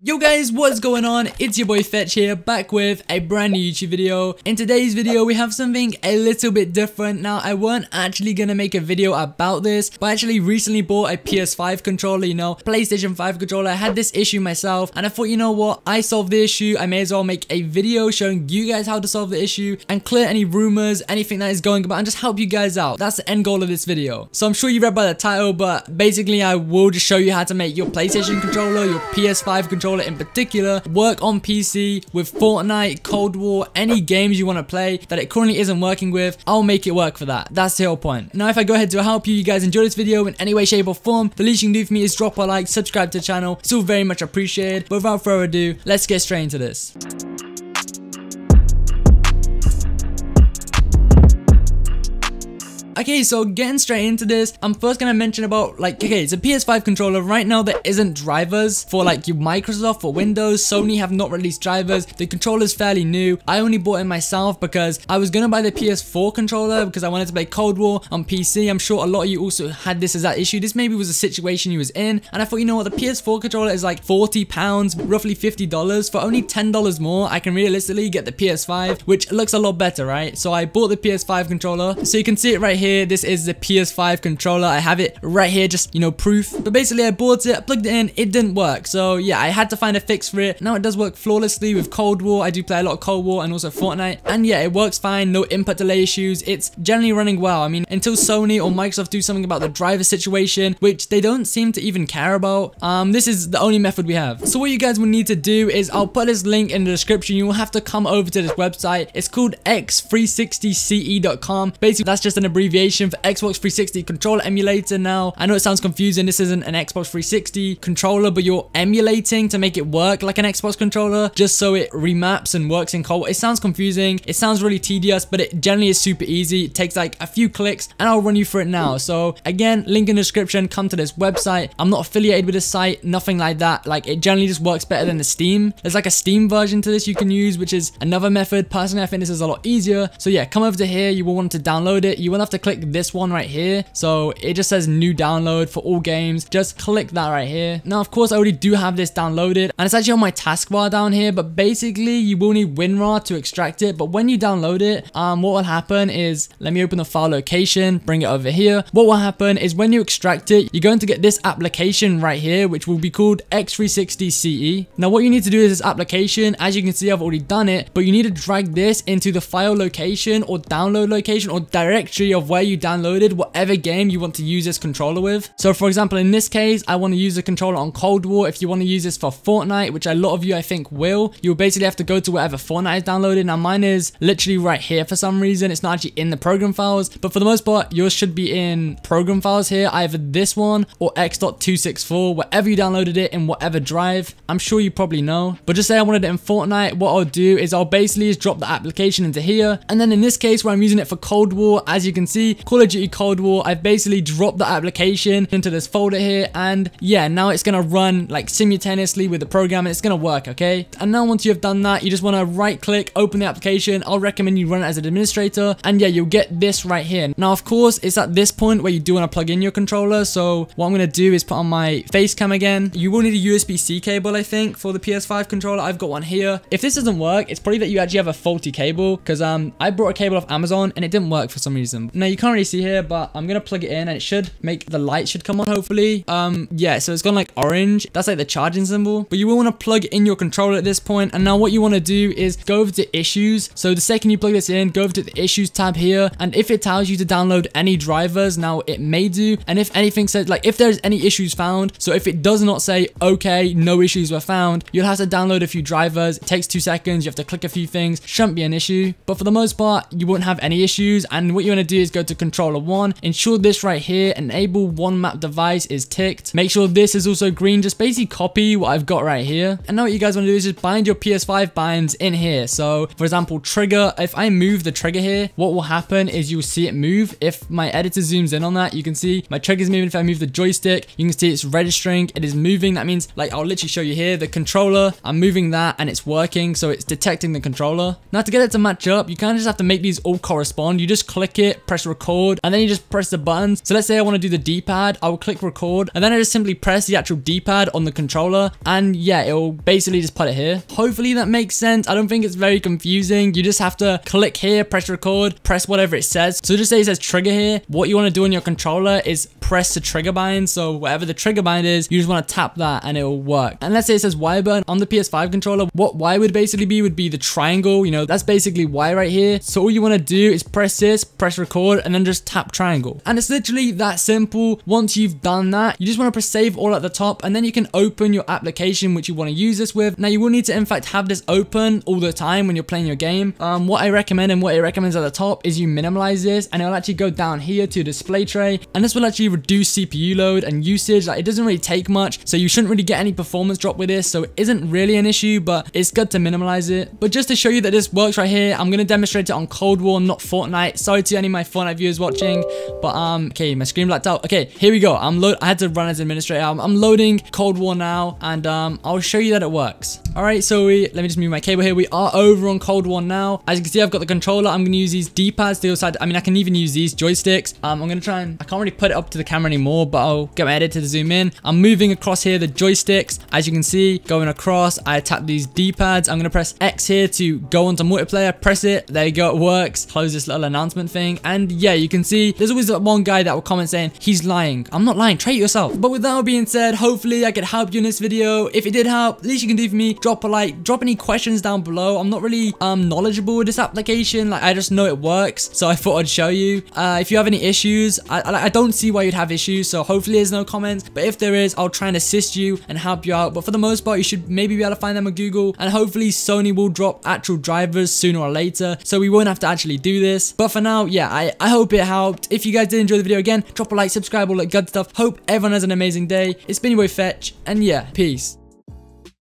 Yo guys, what's going on? It's your boy Fetch here, back with a brand new YouTube video. In today's video, we have something a little bit different. Now, I weren't actually gonna make a video about this, but I actually recently bought a PS5 controller, PlayStation 5 controller. I had this issue myself, and I thought, you know what? I solved the issue. I may as well make a video showing you guys how to solve the issue and clear any rumors, anything that is going about, and just help you guys out. That's the end goal of this video. So I'm sure you read by the title, but basically, I will just show you how to make your PlayStation controller, your PS5 controller, in particular, work on PC with Fortnite, Cold War, any games you want to play that it currently isn't working with. I'll make it work for that. That's the whole point. Now, if I go ahead to help you guys enjoy this video in any way, shape, or form, the least you can do for me is drop a like, subscribe to the channel. It's all very much appreciated. But without further ado, let's get straight into this. Okay, so getting straight into this, I'm first gonna mention about it's a PS5 controller. Right now there isn't drivers for your Microsoft or Windows. Sony have not released drivers. The controller's fairly new. I only bought it myself because I was gonna buy the PS4 controller because I wanted to play Cold War on PC. I'm sure a lot of you also had this as that issue. This maybe was a situation you was in, and I thought, you know what, the PS4 controller is like £40, roughly $50. For only $10 more, I can realistically get the PS5, which looks a lot better, right? So I bought the PS5 controller. So you can see it right here. This is the PS5 controller. I have it right here, just proof. But basically I bought it, I plugged it in, it didn't work. So yeah, I had to find a fix for it. Now it does work flawlessly with Cold War. I do play a lot of Cold War and also Fortnite, and yeah, it works fine. No input delay issues. It's generally running well. I mean, until Sony or Microsoft do something about the driver situation, which they don't seem to even care about, this is the only method we have. So what you guys will need to do is, I'll put this link in the description. You will have to come over to this website. It's called x360ce.com. Basically, that's just an abbreviation for Xbox 360 controller emulator. Now, I know it sounds confusing. This isn't an Xbox 360 controller, but you're emulating to make it work like an Xbox controller, just so it remaps and works in Cold War. It sounds confusing. It sounds really tedious, but it generally is super easy. It takes like a few clicks, and I'll run you through it now. So again, link in the description. Come to this website. I'm not affiliated with this site, nothing like that. It generally just works better than the Steam. There's like a Steam version to this you can use, which is another method. Personally, I think this is a lot easier. So yeah, come over to here. You will want to download it. You will have to click this one right here. So it just says new download for all games. Just click that right here. Now, of course, I already do have this downloaded, and it's actually on my taskbar down here, but basically you will need WinRAR to extract it. But when you download it, what will happen is, let me open the file location, bring it over here. What will happen is when you extract it, you're going to get this application right here, which will be called X360CE. Now, what you need to do is this application, as you can see, I've already done it, but you need to drag this into the file location or download location or directory of where you downloaded whatever game you want to use this controller with. So for example, in this case, I want to use the controller on Cold War. If you want to use this for Fortnite, which a lot of you I think will, you'll basically have to go to wherever Fortnite is downloaded. Now mine is literally right here for some reason. It's not actually in the program files, but for the most part, yours should be in program files here, either this one or x.264, wherever you downloaded it in whatever drive. I'm sure you probably know, but just say I wanted it in Fortnite. What I'll do is I'll basically just drop the application into here, and then in this case where I'm using it for Cold War, as you can see, Call of Duty Cold War, I've basically dropped the application into this folder here, and yeah, now it's gonna run simultaneously with the program, and it's gonna work, okay? And now once you have done that, you just want to right click, open the application. I'll recommend you run it as an administrator, and yeah, you'll get this right here. Now, of course, it's at this point where you do want to plug in your controller. So what I'm gonna do is put on my face cam again. You will need a USB-C cable, I think, for the PS5 controller. I've got one here. If this doesn't work, it's probably that you actually have a faulty cable, because I brought a cable off Amazon and it didn't work for some reason. Now you can't really see here, but I'm gonna plug it in and it should make the light should come on, hopefully. Yeah, so it's gone orange. That's the charging symbol. But you will want to plug in your controller at this point. And now what you want to do is go over to issues. So the second you plug this in, go over to the issues tab here, and if it tells you to download any drivers, now it may do, and if anything says if there's any issues found, so if it does not say okay, no issues were found, you'll have to download a few drivers. It takes 2 seconds. You have to click a few things. Shouldn't be an issue, but for the most part you won't have any issues. And what you want to do is go to controller 1, ensure this right here, enable one map device is ticked. Make sure this is also green. Just basically copy what I've got right here, and now what you guys want to do is just bind your PS5 binds in here. So for example, trigger, if I move the trigger here, what will happen is you'll see it move. If my editor zooms in on that, you can see my trigger's moving. If I move the joystick, you can see it's registering, it is moving. That means I'll literally show you here, the controller, I'm moving that and it's working, so it's detecting the controller. Now to get it to match up, you kind of just have to make these all correspond. You just click it, press record, and then you just press the buttons. So let's say I want to do the D-pad, I will click record, and then I just simply press the actual D-pad on the controller, and yeah, it will basically just put it here. Hopefully that makes sense. I don't think it's very confusing. You just have to click here, press record, press whatever it says. So just say it says trigger here. What you want to do on your controller is press the trigger bind. So whatever the trigger bind is, you just want to tap that and it will work. And let's say it says Y button on the PS5 controller. What Y would basically be the triangle. You know, that's basically Y right here. So all you want to do is press this, press record, and then just tap triangle. And it's literally that simple. Once you've done that, you just want to press save all at the top, and then you can open your application which you want to use this with. Now you will need to in fact have this open all the time when you're playing your game. What I recommend and what it recommends at the top is you minimize this, and it'll actually go down here to display tray, and this will actually reduce CPU load and usage. Like, it doesn't really take much, so you shouldn't really get any performance drop with this, so it isn't really an issue, but it's good to minimize it. But just to show you that this works right here, I'm gonna demonstrate it on Cold War, not Fortnite. Sorry to any of my Fortnite viewers watching, but okay, my screen blacked out. Okay, here we go. I had to run as administrator. I'm loading Cold War now, and I'll show you that it works. All right, so let me just move my cable here. We are over on Cold War now. As you can see, I've got the controller. I'm gonna use these D-pads to the other side. I mean, I can even use these joysticks. I'm gonna try and I can't really put it up to the camera anymore, but I'll get my editor to zoom in. I'm moving across here the joysticks. As you can see, going across, I tap these D-pads. I'm gonna press X here to go onto multiplayer. Press it. There you go. It works. Close this little announcement thing, and yeah, you can see there's always that one guy that will comment saying he's lying. I'm not lying. Try it yourself. But with that all being said, hopefully I could help you in this video. If it did help, the least you can do for me, drop a like, drop any questions down below. I'm not really knowledgeable with this application. Like, I just know it works, so I thought I'd show you. If you have any issues, I don't see why you'd have issues, so hopefully there's no comments, but if there is, I'll try and assist you and help you out. But for the most part, you should maybe be able to find them on Google, and hopefully Sony will drop actual drivers sooner or later, so we won't have to actually do this. But for now, yeah, I hope it helped. If you guys did enjoy the video, again, drop a like, subscribe, all that good stuff. Hope everyone has an amazing day. It's been your boy Fetch, and yeah, peace.